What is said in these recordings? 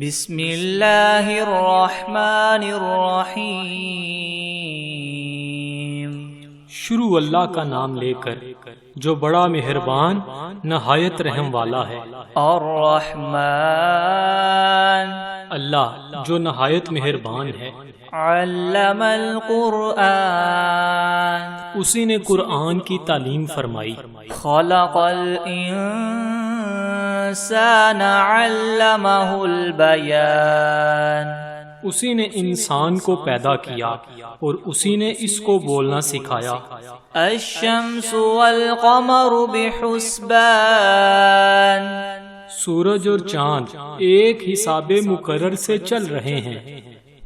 بسم اللہ الرحمن الرحیم۔ شروع اللہ کا نام لے کر جو بڑا مہربان نہایت رحم والا ہے۔ الرحمن، اللہ جو نہایت مہربان ہے۔ علم القرآن، اسی نے قرآن کی تعلیم فرمائی۔ خلق الانسان علمہ البیان، اسی نے انسان کو پیدا کیا اور اسی نے اس کو بولنا سکھایا۔ الشمس والقمر بحسبان، سورج اور چاند ایک حساب مقرر سے چل رہے ہیں۔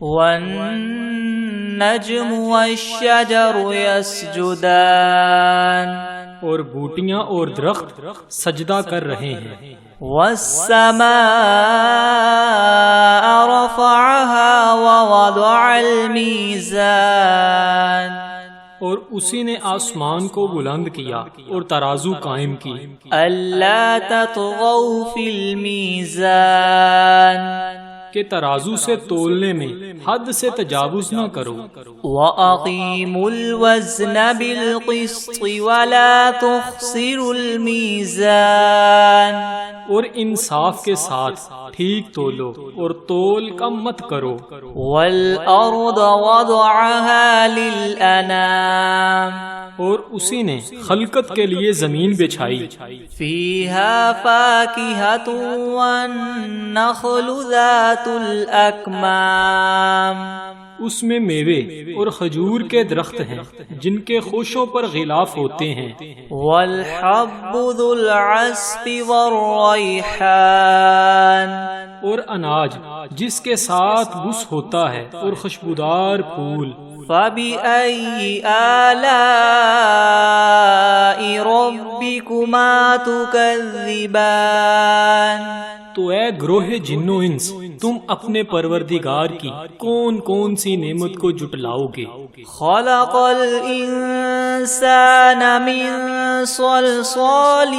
والنجم والشجر يسجدان، اور بوٹیاں اور درخت سجدہ کر رہے ہیں۔ والسماء رفعها ووضع الميزان، اور اسی نے آسمان کو بلند کیا اور ترازو قائم کی۔ ألا تطغوا في الميزان، کہ ترازو سے تولنے میں حد سے تجاوز نہ کرو۔ وَأَقِيمُوا الْوَزْنَ بِالْقِسْطِ وَلَا تُخْسِرُوا الْمِيزَانَ، اور انصاف کے ساتھ ٹھیک تولو اور تول کم مت کرو۔ وَالْأَرْضَ وَضَعَهَا لِلْأَنَامِ، اور اسی نے خلقت کے لیے زمین بچھائی۔ فِيهَا فَاكِهَةٌ وَالنَّخْلُ ذَاتُ الْأَكْمَامِ، اس میں میوے اور کھجور کے درخت ہیں جن کے خوشوں پر غلاف ہوتے ہیں۔ وَالْحَبُّ ذُو الْعَصْفِ وَالرَّيْحَانِ، اور اناج جس کے ساتھ بس ہوتا ہے اور خوشبودار پھول۔ فَبِأَيِّ آلَاءِ رَبِّكُمَا تُكَذِّبَانِ، تو اے گروہ جن و انس، تم اپنے پروردگار کی کون کون سی نعمت کو جٹلاؤ گے؟ خَلَقَ الْإِنسَانَ مِنْ صَلْصَالٍ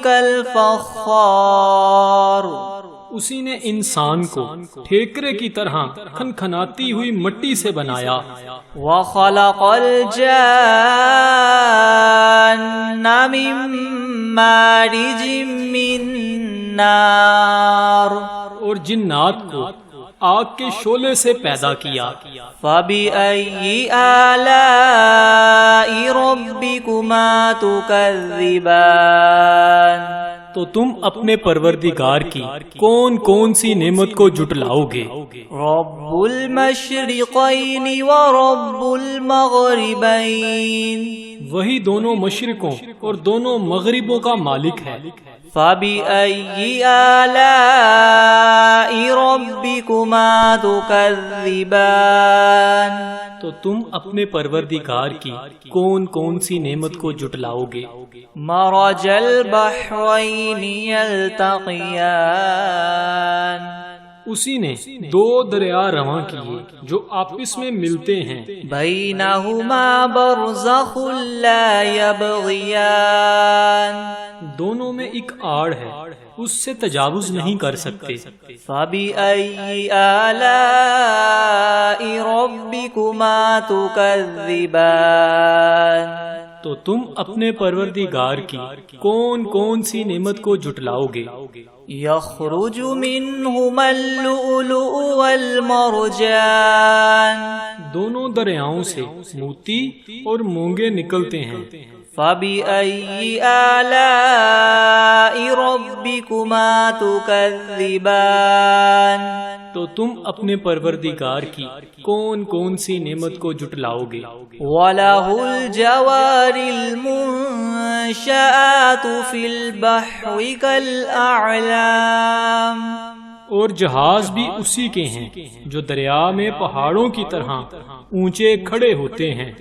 كَالْفَخَّارِ، اسی نے انسان کو ٹھیکرے کی طرح کھنکھناتی ہوئی مٹی سے بنایا۔ وَخَلَقَ الْجَانَّ مِن مَّارِجٍ مِّن نَّارٍ، اور جنات کو آگ کے شعلے سے پیدا کیا۔ فَبِأَيِّ آلَاءِ رَبِّكُمَا تُكَذِّبَانِ، تو تم اپنے پروردگار کی کون کون سی نعمت کو جٹلاؤ گے؟ رب المشرقین ورب المغربین، وہی دونوں مشرقوں اور دونوں مغربوں کا مالک ہے۔ فَبِأَيِّ آلَاءِ رَبِّكُمَا تُكَذِّبَانِ، تو تم اپنے پروردگار کی کون کون سی نعمت کو جٹلاؤ گے؟ مرج البحرین یلتقیان، اسی نے دو دریا رواں کیے جو آپس میں ملتے ہیں۔ بینہما برزخ لا یبغیان، دونوں میں ایک آڑ ہے، اس سے تجاوز نہیں کر سکتے۔ فَبِأَيِّ آلَاءِ رَبِّكُمَا تُكَذِّبَانِ، تو تم اپنے پروردگار کی کون کون سی نعمت کو جٹلاؤ گے؟ یخرج منہما اللؤلؤ والمرجان، دونوں دریاؤں سے موتی اور مونگے نکلتے ہیں۔ فَبِأَيِّ آلَاءِ رَبِّكُمَا تُكَذِّبَانِ، تو تم اپنے پروردگار کی کون کون سی نعمت کو جٹلاؤ گے؟ وَلَهُ الْجَوَارِ الْمُنشَآتُ فِي الْبَحْرِ كَالْأَعْلَامِ، اور جہاز بھی اسی کے ہیں جو دریا میں پہاڑوں کی طرح اونچے کھڑے ہوتے ہیں۔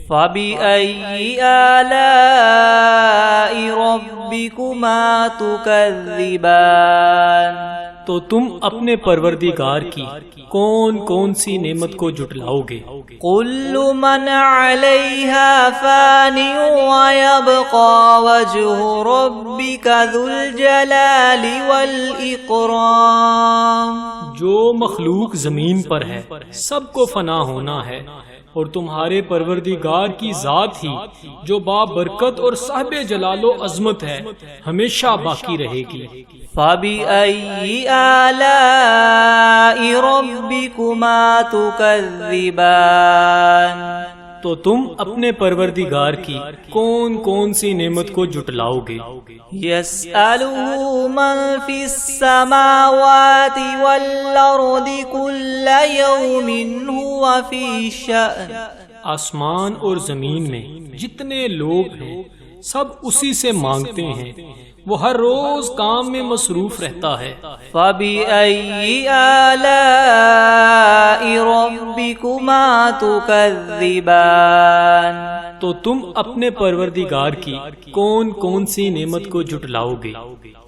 فَبِأَيِّ آلَاءِ رَبِّكُمَا تُكَذِّبَانِ، تو تم اپنے پروردگار کی کون کون سی نعمت کو جٹلاؤ گے؟ كل من عليها فان ويبقى وجه ربك ذو الجلال والإكرام، جو مخلوق زمین پر ہے سب کو فنا ہونا ہے، اور تمہارے پروردگار کی ذات ہی جو بابرکت اور صاحب جلال و عظمت ہے ہمیشہ باقی رہے گی۔ فَبِأَيِّ آلَاءِ رَبِّكُمَا تُكَذِّبَانِ، تو تم اپنے پروردگار کی کون کون سی نعمت کو جھٹلاؤ گے؟ يَسْأَلُهُ مَن فِي السَّمَاوَاتِ وَالْأَرْضِ كُلَّ يَوْمٍ هُوَ فِي شَأْنٍ، آسمان اور زمین میں جتنے لوگ ہیں سب اسی سے مانگتے ہیں، وہ ہر روز کام میں مصروف رہتا ہے۔ فَبِأَيِّ آلَاءِ رَبِّكُمَا تُكَذِّبَانِ، تو تم اپنے پروردگار کی کون کون سی نعمت کو جھٹلاؤ گے؟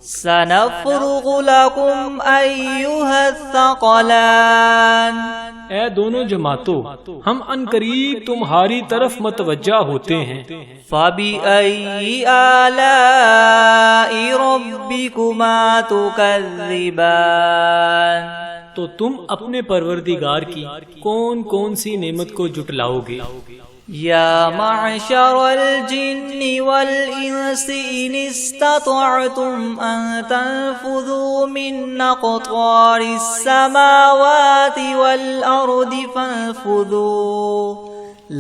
سَنَفْرُغُ لَكُمْ أَيُّهَ الثَّقَلَانِ، اے دونوں جماعتوں، ہم عنقریب تمہاری طرف متوجہ ہوتے ہیں۔ فَبِأَيِّ آلَاءِ رَبِّكُمَا تُكَذِّبَانِ، تو تم اپنے پروردگار کی کون کون سی نعمت کو جھٹلاؤ گے؟ یا معشر الجن والانس ان استطعتم ان تنفذوا من اقطار السماوات والارض فانفذوا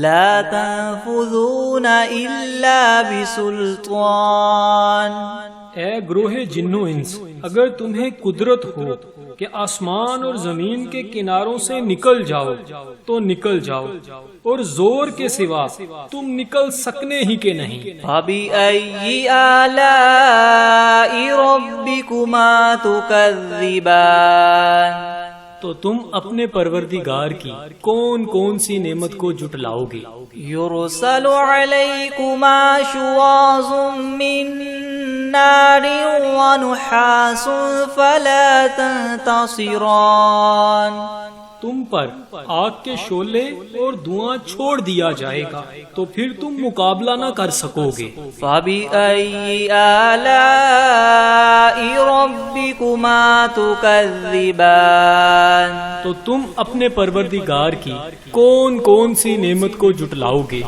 لا تنفذون الا بسلطان۔ اے گروہ جن و انس، اگر تمہیں قدرت ہو کہ آسمان اور زمین کے کناروں سے نکل جاؤ تو نکل جاؤ، اور زور کے سوا تم نکل سکنے ہی کے نہیں۔ فَبِأَيِّ آلَاءِ رَبِّكُمَا تُكَذِّبَانِ، تو تم اپنے پروردگار کی کون کون سی نعمت کو جھٹلاؤ گے؟ يُرْسَلُ عَلَيْكُمَا شُوَاظٌ مِّن نَّارٍ وَنُحَاسٌ فَلَا تَنتَصِرَانِ، تم پر آگ کے شعلے اور دھواں چھوڑ دیا جائے گا تو پھر تم مقابلہ نہ کر سکو گے۔ فَبِأَيِّ آلَاءِ رَبِّكُمَا تُكَذِّبَانِ، تو تم اپنے پروردگار کی کون کون سی نعمت کو جھٹلاؤ گے؟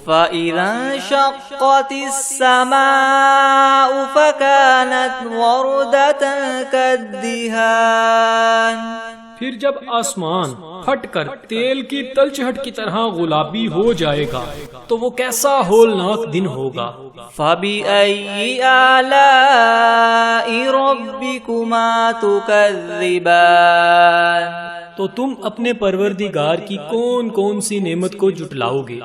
فَإِذَا انشَقَّتِ السَّمَاءُ فَكَانَتْ وَرْدَةً كَالدِّهَانِ، پھر جب آسمان پھٹ کر تیل کی تلچھٹ کی طرح گلابی ہو جائے گا تو وہ کیسا ہولناک دن ہوگا۔ فَبِأَيِّ آلَاءِ رَبِّكُمَا تُكَذِّبَانِ، تو تم اپنے پروردگار کی کون کون سی نعمت کو جھٹلاؤ گے؟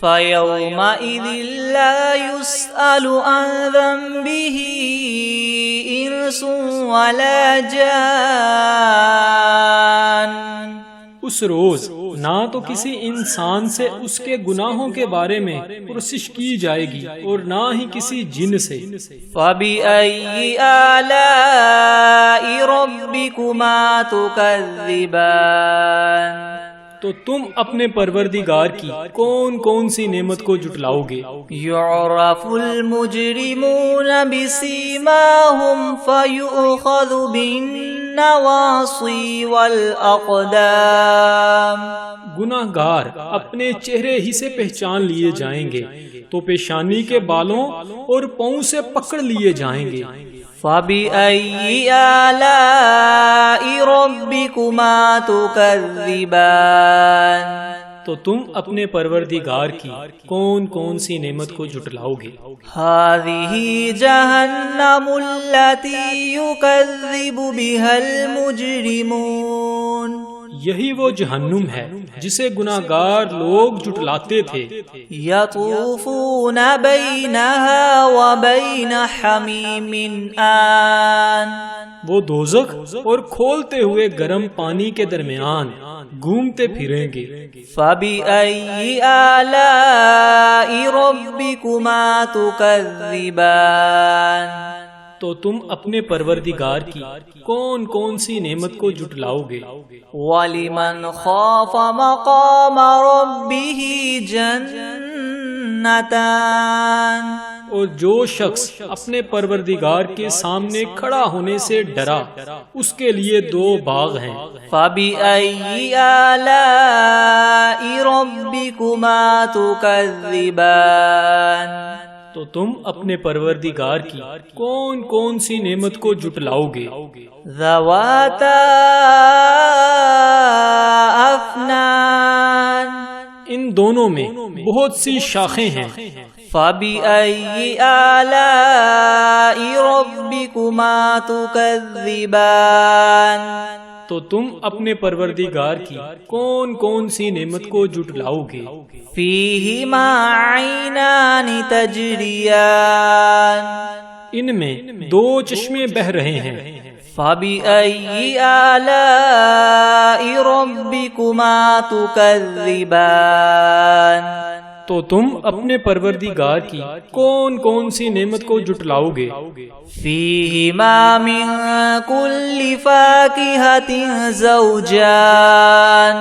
فَيَوْمَئِذٍ لَا يُسْأَلُ عَنْ ذَنبِهِ إِنسٌ وَلَا جَانٌ، اس روز نہ تو کسی انسان سے اس کے گناہوں کے بارے میں پرسش کی جائے گی اور نہ ہی کسی جن سے۔ فَبِأَيِّ آلَاءِ رَبِّكُمَا تُكَذِّبَانِ، تو تم اپنے پروردگار کی کون کون سی نعمت کو جھٹلاؤ گے؟ يُعْرَفُ الْمُجْرِمُونَ بِسِيمَاهُمْ فَيُؤْخَذُ بِالنَّوَاصِي وَالْأَقْدَامِ، گناہگار اپنے چہرے ہی سے پہچان لیے جائیں گے تو پیشانی کے بالوں اور پاؤں سے پکڑ لیے جائیں گے۔ فَبِأَيِّ آلَاءِ رَبِّكُمَا تُكَذِّبَانِ، تو تم اپنے پروردگار کی کون کون سی نعمت کو جھٹلاؤ گے؟ هَذِهِ جَهَنَّمُ الَّتِي يُكَذِّبُ بِهَا الْمُجْرِمُونَ، یہی وہ جہنم ہے جسے گناہگار لوگ جھٹلاتے تھے۔ يَطُوفُونَ بَيْنَهَا وَبَيْنَ حَمِيمٍ آن، وہ دوزخ اور کھولتے ہوئے گرم پانی کے درمیان گھومتے پھریں گے۔ فَبِأَيِّ آلَاءِ رَبِّكُمَا تُكَذِّبَانِ، تو تم اپنے پروردگار کی کون کون سی نعمت کو جھٹلاؤ گے؟ وَلِمَنْ خَافَ مَقَامَ رَبِّهِ جَنَّتَانِ، اور جو شخص اپنے پروردگار کے سامنے کھڑا ہونے سے ڈرا اس کے لیے 2 باغ ہیں۔ فَبِأَيِّ آلَاءِ رَبِّكُمَا تُكَذِّبَانِ تو تم اپنے پروردگار کی کون کون سی نعمت کو جھٹلاؤ گے؟ ذَوَاتَا أَفْنَانٍ ان دونوں میں بہت سی شاخیں ہیں۔ فَبِأَيِّ آلَاءِ رَبِّكُمَا تُكَذِّبَانِ تو تم اپنے پروردگار کی کون کون سی نعمت کو جھٹلاؤ گے؟ فِيهِمَا عَيْنَانِ تَجْرِيَانِ ان میں 2 چشمے بہہ رہے ہیں۔ فَبِأَيِّ آلَاءِ رَبِّكُمَا تُكَذِّبَانِ تو تم اپنے پروردگار کی کون کون سی نعمت کو جھٹلاؤ گے؟ فِيهِمَا مِن كُلِّ فَاكِهَةٍ زَوْجَانِ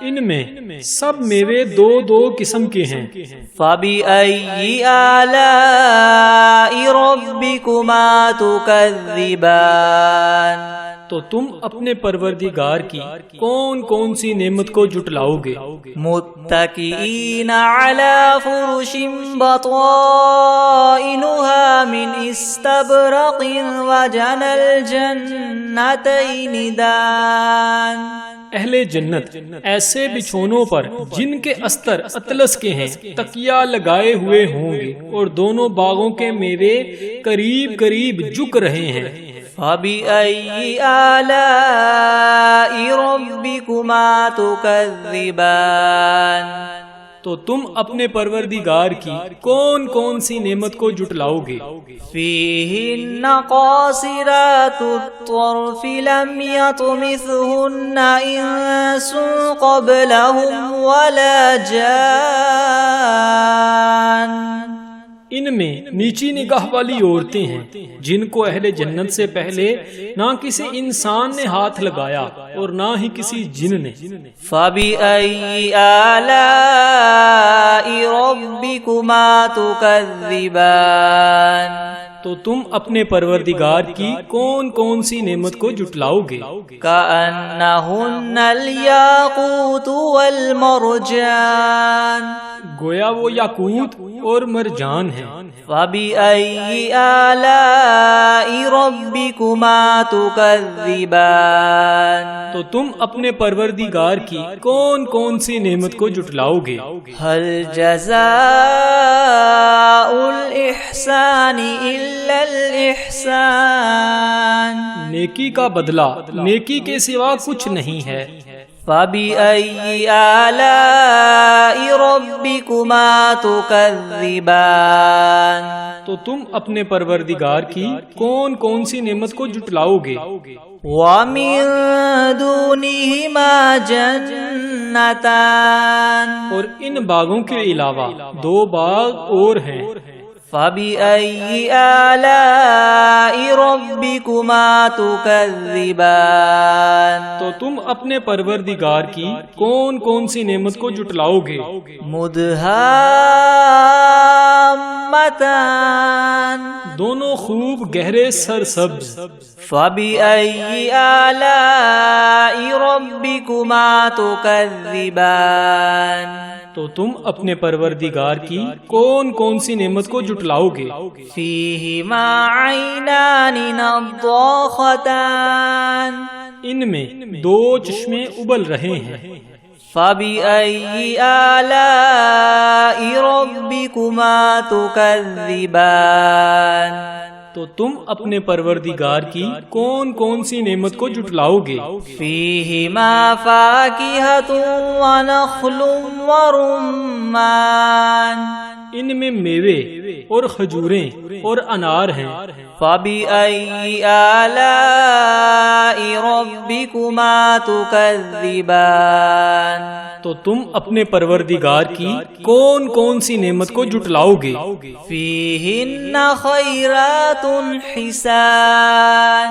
ان میں سب میوے 2 قسم کے ہیں۔ فَبِأَيِّ آلَاءِ رَبِّكُمَا تُكَذِّبَانِ تو تم اپنے پروردگار کی کون کون سی نعمت کو جھٹلاؤ گے؟ متكئين على فرش بطائنها من استبرق وجنى الجنتين دان اہل جنت ایسے بچھونوں پر جن کے استر اطلس کے ہیں تکیہ لگائے ہوئے ہوں گے اور دونوں باغوں کے میوے قریب قریب جھک رہے ہیں۔ فَبِأَيِّ آلَاءِ رَبِّكُمَا تُكَذِّبَانِ تو تم اپنے پروردگار کی کون کون سی نعمت کو جھٹلاؤ گے؟ فِيهِنَّ قَاصِرَاتُ الطَّرْفِ لَمْ يَطْمِثْهُنَّ إِنسٌ قَبْلَهُمْ وَلَا جَانٌّ ان میں نیچی نگاہ والی عورتیں ہیں جن کو اہل جنت سے پہلے نہ کسی انسان نے ہاتھ لگایا اور نہ ہی کسی جن نے۔ فَبِأَيِّ آلَاءِ رَبِّكُمَا تُكَذِّبَانِ تو تم اپنے پروردگار کی کون کون سی نعمت کو جھٹلاؤ گے؟ كَأَنَّهُنَّ الْيَاقُوتُ وَالْمَرْجَانُ گویا وہ یاقوت اور مرجان ہیں۔ فَبِأَيِّ آلَاءِ رَبِّكُمَا تُكَذِّبَانِ تو تم اپنے پروردگار کی کون کون سی نعمت کو جھٹلاؤ گے؟ هَلْ جَزَاءُ الْإِحْسَانِ إِلَّا الْإِحْسَانُ نیکی کا بدلہ نیکی کے سوا کچھ نہیں ہے۔ فَبِأَيِّ آلَاءِ رَبِّكُمَا تُكَذِّبَانِ تو تم اپنے پروردگار کی کون کون سی نعمت کو جھٹلاؤ گے؟ وَمِن دُونِهِمَا جَنَّتَانِ اور ان باغوں کے علاوہ 2 باغ اور ہیں۔ فَبِأَيِّ آلَاءِ رَبِّكُمَا تُكَذِّبَانِ تو تم اپنے پروردگار کی کون کون سی نعمت کو جھٹلاؤ گے؟ مُدْهَامَّتَانِ دونوں خوب گہرے سرسبز۔ فَبِأَيِّ آلَاءِ رَبِّكُمَا تُكَذِّبَانِ تو تم اپنے پروردگار کی کون کون سی نعمت کو جھٹلاؤ گے؟ فِيهِمَا عَيْنَانِ نَضَّاخَتَانِ ان میں 2 چشمے ابل رہے ہیں۔ فَبِأَيِّ آلَاءِ رَبِّكُمَا تُكَذِّبَانِ تو تم اپنے پروردگار کی کون کون سی نعمت کو جھٹلاؤ گے؟ فِيهِمَا فَاكِهَةٌ وَنَخْلٌ وَرُمَّانٌ ان میں میوے اور کھجوریں اور انار ہیں۔ فَبِأَيِّ آلَاءِ رَبِّكُمَا تُكَذِّبَانِ تو تم اپنے پروردگار کی کون کون سی نعمت کو جھٹلاؤ گے؟ فِيهِنَّ خَيْرَاتٌ حِسَانٌ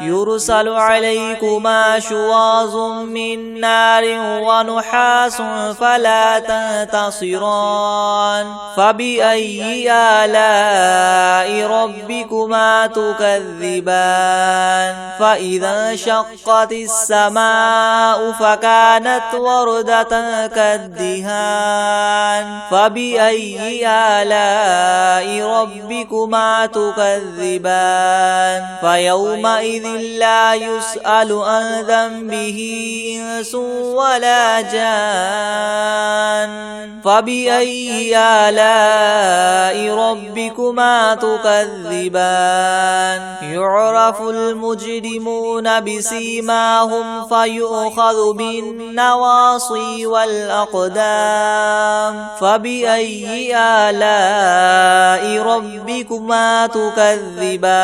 يرسل عليكما شواظ من نار ونحاس فلا تنتصران فبأي آلاء ربكما تكذبان فإذا انشقت السماء فكانت وردة كالدهان فبأي آلاء ربكما تكذبان فيومئذ لا يسأل عن ذنبه إنس ولا جان فبأي آلاء ربكما تكذبان يعرف المجرمون بسيماهم فيؤخذ بالنواصي والأقدام فبأي آلاء ربكما تكذبان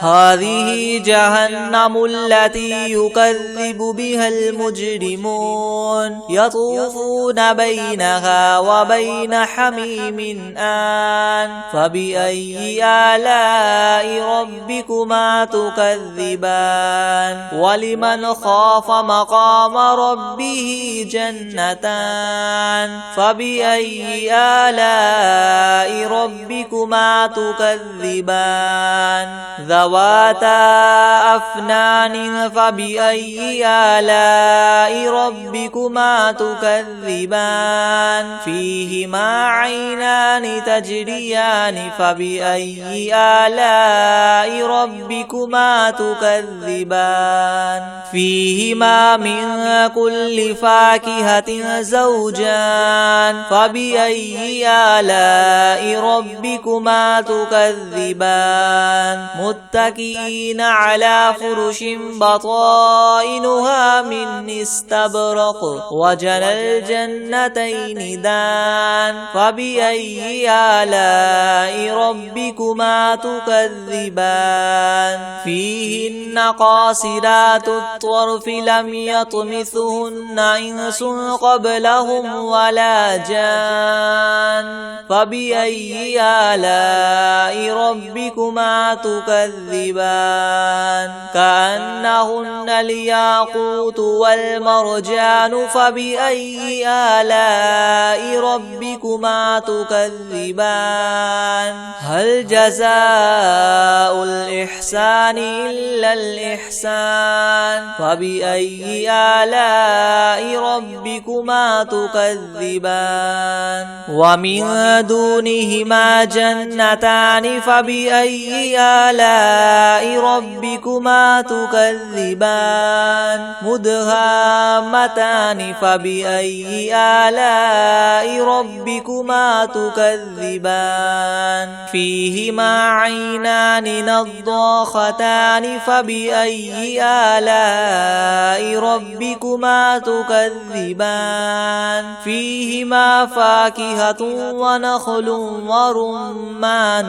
هذه جهنم التي يكذب بها المجرمون يطوفون بينها وبين حميم آن فبأي آلاء ربكما تكذبان ولمن خاف مقام ربه جنتان فبأي آلاء ربكما تكذبان ذواتا أفنان فبأي آلاء ربكما تكذبان فيهما عينان تجريان فبأي آلاء ربكما تكذبان فيهما من كل فاكهة زوجان فبأي آلاء ربكما تكذبان متكئين على فرش بطائنها من استبرق وجنى الجنتين دان فبأي آلاء ربكما تكذبان فيهن قاصرات الطرف لم يطمثهن إنس قبلهم ولا جان فبأي آلاء ربكما تكذبان كأنهن الياقوت والمرجان فبأي آلاء ربكما تكذبان هل جزاء الإحسان إلا الإحسان فبأي آلاء ربكما تكذبان ومن دونهما جنتان فبأي آلاء ربكما تكذبان مدهامتان فبأي آلاء ربكما تكذبان فيهما عينان نضاختان فبأي آلاء ربكما تكذبان فيهما فاكهة ونخل ورمان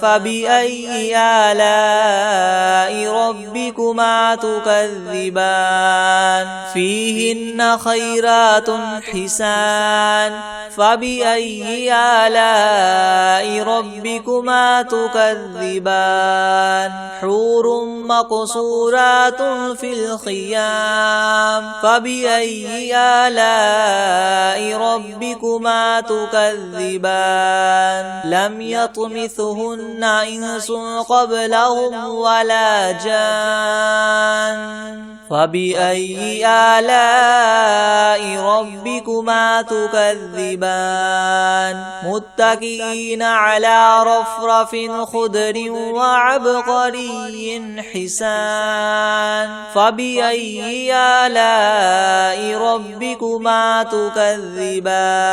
فبأي آلاء ربكما تكذبان فيهن خيرات حسان فبأي آلاء ربكما تكذبان حور مقصورات في الخيام فبأي آلاء ربكما تكذبان لم يطمثهن إنس قبلهم ولا جان فبأي آلاء ربكما تكذبان متكئين على رفرف خضر وعبقري حسان فبأي آلاء ربكما تكذبان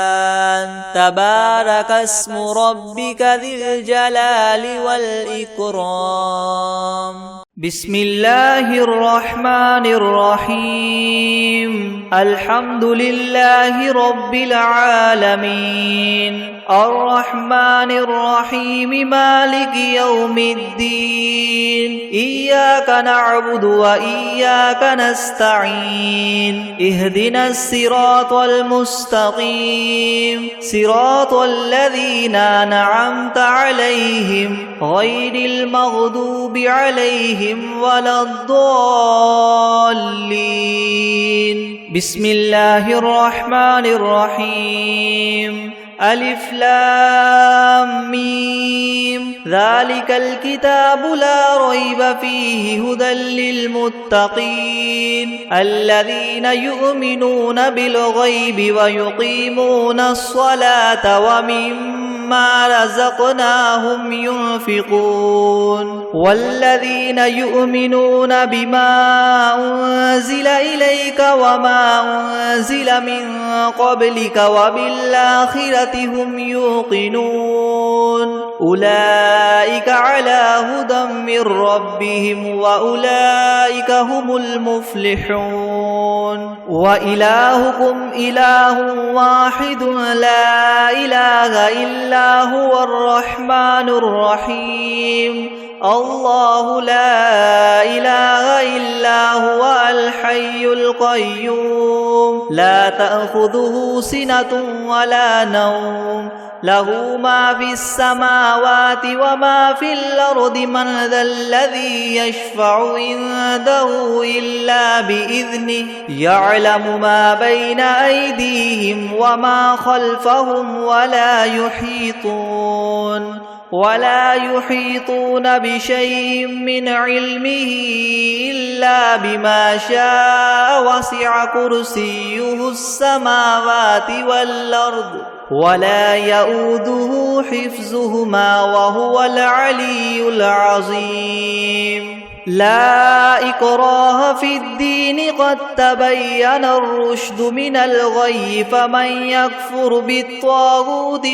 تبارك اسم ربك ذي الجلال والإكرام بسم الله الرحمن الرحيم الحمد لله رب العالمين الرحمن الرحيم مالك يوم الدين إياك نعبد وإياك نستعين اهدنا الصراط المستقيم صراط الذين أنعمت عليهم غير المغضوب عليهم ولا الضالين بسم الله الرحمن الرحيم ألف لام ميم ذلك الكتاب لا ريب فيه هدى للمتقين الذين يؤمنون بالغيب ويقيمون الصلاة ومما رزقناهم ينفقون والذين يؤمنون بما أنزل إليك وما أنزل من قبلك وبالآخرة هم يوقنون أولئك على هدى من ربهم وأولئك هم المفلحون وإلهكم إله واحد لا إله إلا هو الرحمن الرحيم الله لا إله إلا هو الحي القيوم لا تأخذه سنة ولا نوم له ما في السماوات وما في الأرض من ذا الذي يشفع عنده إلا بإذنه يعلم ما بين أيديهم وما خلفهم ولا يحيطون بشيء من علمه إلا بما شاء وسع كرسيه السماوات والأرض ولا يؤوده حفظهما وهو العلي العظيم لا إكراه في الدين قد تبين الرشد من الغي فمن يكفر بالطاغوت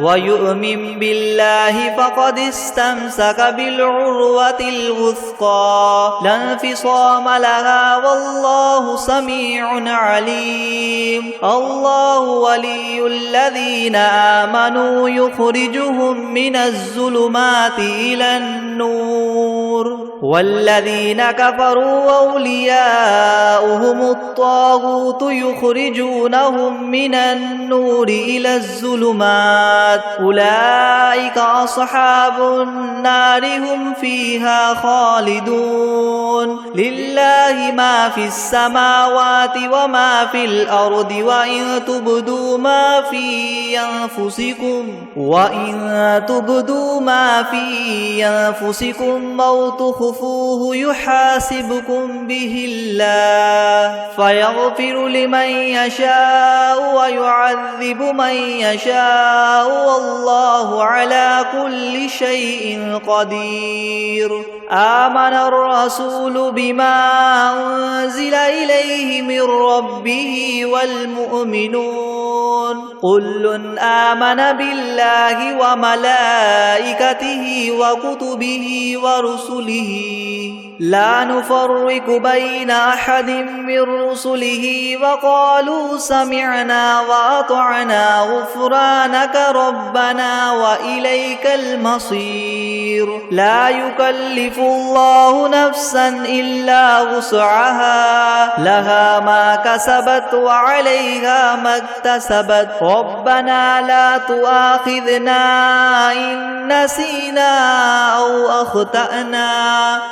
ويؤمن بالله فقد استمسك بالعروة الوثقى لا انفصام لها والله سميع عليم الله ولي الذين آمنوا يخرجهم من الظلمات إلى النور والذين كفروا أولياؤهم الطاغوت يخرجونهم من النور إلى الظلمات أولئك أصحاب النار هم فيها خالدون لله ما في السماوات وما في الأرض وإن تبدوا ما في أنفسكم أو تخفوه يحاسبكم به الله فيغفر لمن يشاء ويعذب من يشاء والله على كل شيء قدير آمن الرسول بما أنزل إليه من ربه والمؤمنون كل آمن بالله وملائكته وكتبه ورسله لا نفرق بين أحد من رسله وقالوا سمعنا وأطعنا غفرانك ربنا وإليك المصير لا يكلف الله نفسا إلا وسعها لها ما كسبت وعليها ما اكتسبت ربنا لا تؤاخذنا إن نسينا أو أخطأنا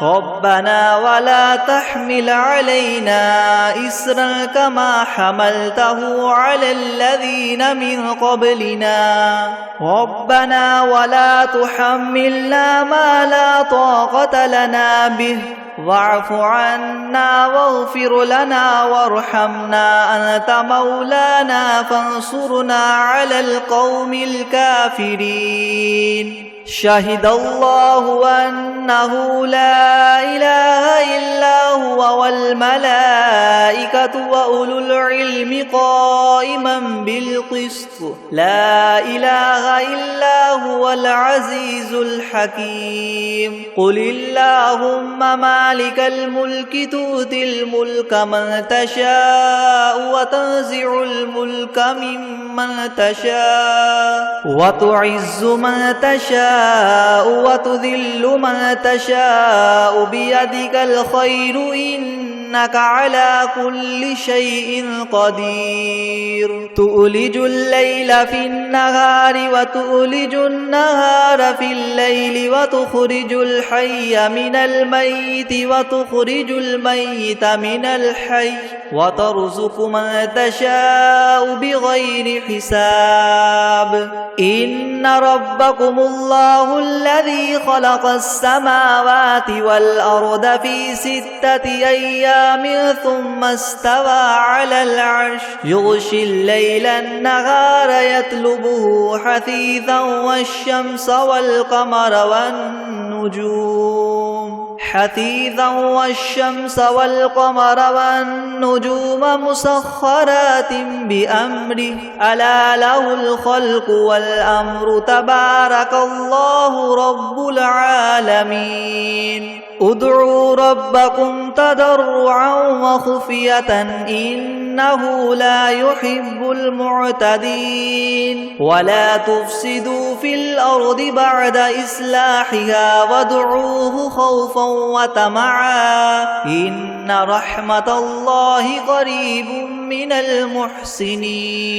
ربنا ولا تحمل علينا إسرا كما حملته على الذين من قبلنا ربنا ولا تحملنا ما لا طاقة لنا به واعف عنا واغفر لنا وارحمنا أنت مولانا فانصرنا على القوم الكافرين شهد الله أنه لا إله إلا هو والملائكة وأولو العلم قائما بالقسط لا إله إلا هو هو العزيز الحكيم قل اللهم مالك الملك تؤتي الملك من تشاء وتنزع الملك ممن تشاء وتعز من تشاء وتذل من تشاء بيدك الخير إنك على كل شيء قدير تؤلج الليل في النهار وتؤلج النهار في الليل وتخرج الحي من الميت وتخرج الميت من الحي وترزق من تشاء بغير حساب إن ربكم الله الذي خلق السماوات والأرض في 6 أيام ثم استوى على العرش يغشي الليل النهار يطلبه حثيثا والشمس والقمر والنجوم مسخرات بأمره ألا له الخلق والأمر تبارك الله رب العالمين ادعوا ربكم تضرعا وخفية إنه لا يحب المعتدين ولا تفسدوا في الأرض بعد إصلاحها وادعوه خوفا وطمعا إن رحمة الله قريب من المحسنين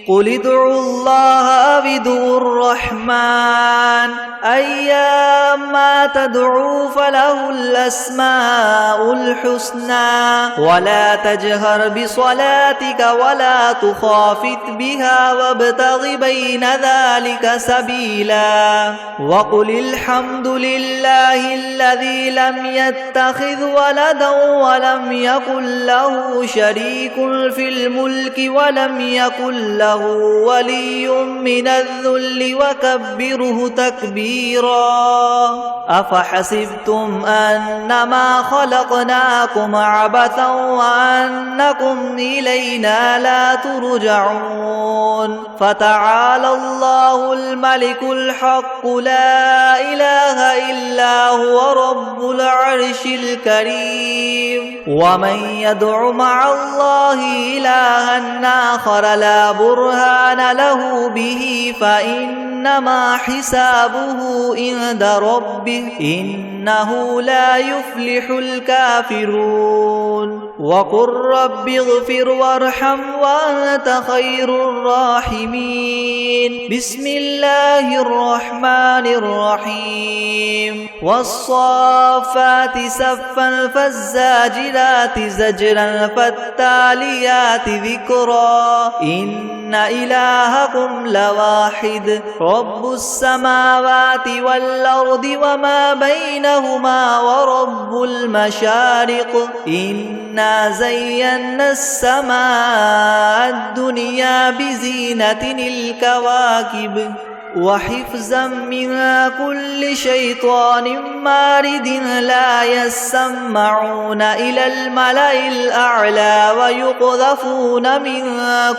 قل ادعوا الله أو ادعوا الرحمن أيما تدعوا فله الأسماء الحسنى ولا تجهر بصلاتك ولا تخافت بها وابتغ بين ذلك سبيلا وقل الحمد لله الذي لم يتخذ ولدا ولم يكن له شريك في الملك ولم يكن له ولي من الذل وكبره تكبيرا أفحسبتم أنما خلقناكم عبثا وأنكم إلينا لا ترجعون فتعالى الله الملك الحق لا إله إلا هو رب العرش الكريم ومن يدع مع الله إلها آخر لا برهان له به فإنما حسابه عند ربه إنه لا يفلح الكافرون وقل رب اغفر وارحم وأنت خير الراحمين بسم الله الرحمن الرحيم والصافات صفا فالزاجرات زجرا فالتاليات ذكرا إن إلهكم لواحد رب السماوات والأرض وما بينهما ورب المشارق إنا زينا السماء الدنيا بزينة الكواكب وحفظا من كل شيطان مارد لا يسمعون إلى الملأ الأعلى ويقذفون من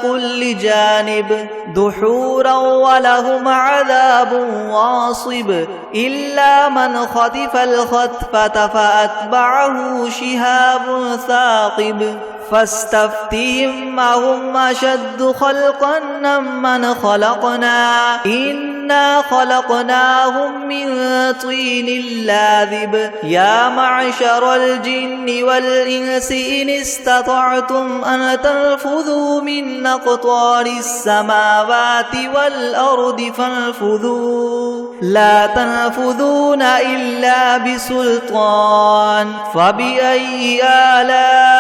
كل جانب دحورا ولهم عذاب واصب إلا من خطف الخطفة فأتبعه شهاب ثاقب فاستفتهم أهم أشد خلقا ممن خلقنا إنا خلقناهم من طين لاذب يا معشر الجن والإنس إن استطعتم أن تنفذوا من أقطار السماوات والأرض فانفذوا لا تنفذون إلا بسلطان فبأي آلاء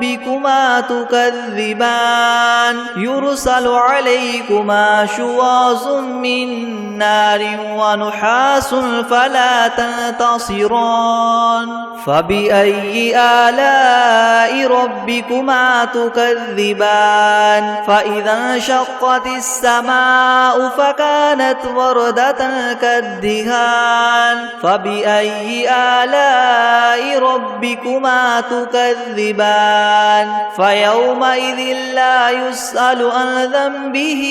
ربكما تكذبان يرسل عليكما شواظ من نار ونحاس فلا تنتصران فبأي آلاء ربكما تكذبان فإذا انشقت السماء فكانت كانت وردة كالدهان فبأي آلاء ربكما تكذبان فيومئذ لا يسأل عن ذنبه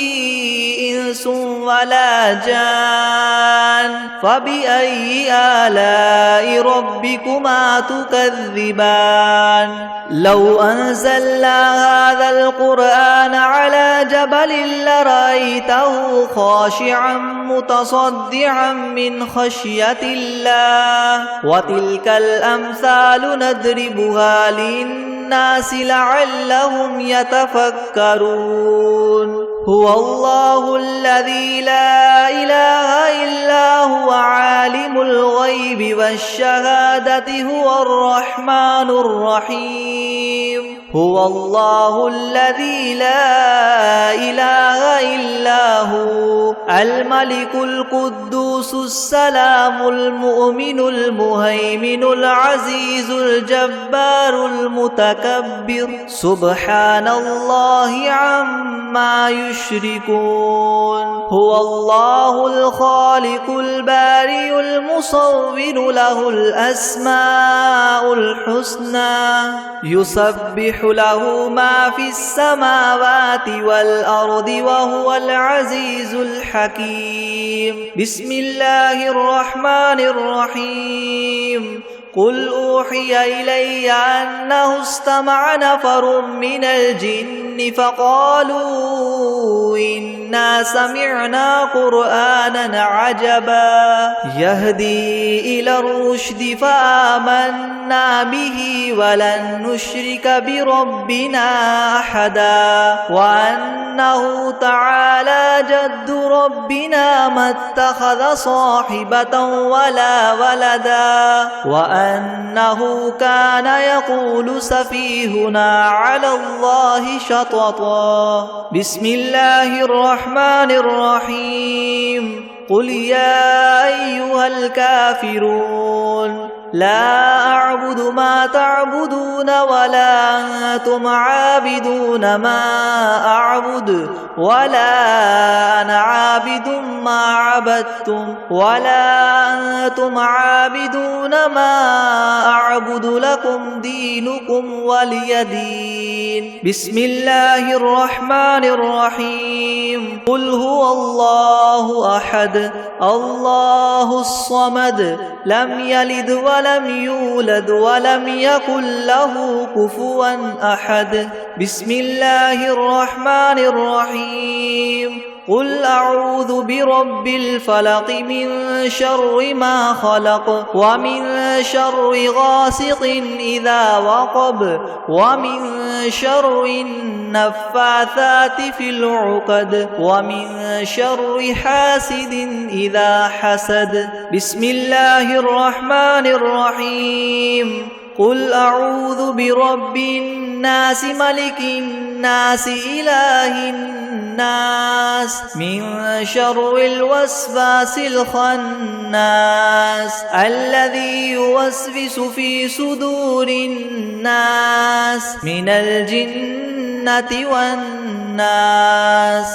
إنس ولا جان فبأي آلاء ربكما تكذبان لو أنزلنا هذا القرآن على جبل لرأيته خاشعا متصدعا من خشية الله وتلك الأمثال نضربها للناس لعلهم يتفكرون هو الله الذي لا إله إلا هو عالم الغيب والشهادة هو الرحمن الرحيم هو الله الذي لا إله إلا هو الملك القدوس السلام المؤمن المهيمن العزيز الجبار المتكبر سبحان الله عما يشركون هو الله الخالق البارئ المصور له الأسماء الحسنى يسبح له ما في السماوات والأرض وهو العزيز الحكيم بسم الله الرحمن الرحيم قل أوحي إلي أنه استمع نفر من الجن فقالوا إنا سمعنا قرآنا عجبا يهدي إلى الرشد فآمنا به ولن نشرك بربنا أحدا وأنه تعالى جد ربنا ما اتخذ صاحبة ولا ولدا وأنه كان يقول سفيهنا على الله شططا بسم الله الرحمن الرحيم قل يا أيها الكافرون لا أعبد ما تعبدون ولا أنتم عابدون ما أعبد ولا أنا عابد ما عبدتم ولا أنتم عابدون ما أعبد لكم دينكم ولي دين بسم الله الرحمن الرحيم قل هو الله أحد الله الصمد لم يلد ولم يولد ولم يكن له كفوا أحد بسم الله الرحمن الرحيم قل أعوذ برب الفلق من شر ما خلق ومن شر غاسق إذا وقب ومن شر النفاثات في العقد ومن شر حاسد إذا حسد بسم الله الرحمن الرحيم قل أعوذ برب الناس ملك الناس إله الناس من شر الوسواس الخناس الذي يوسوس في صدور الناس من الجنة والناس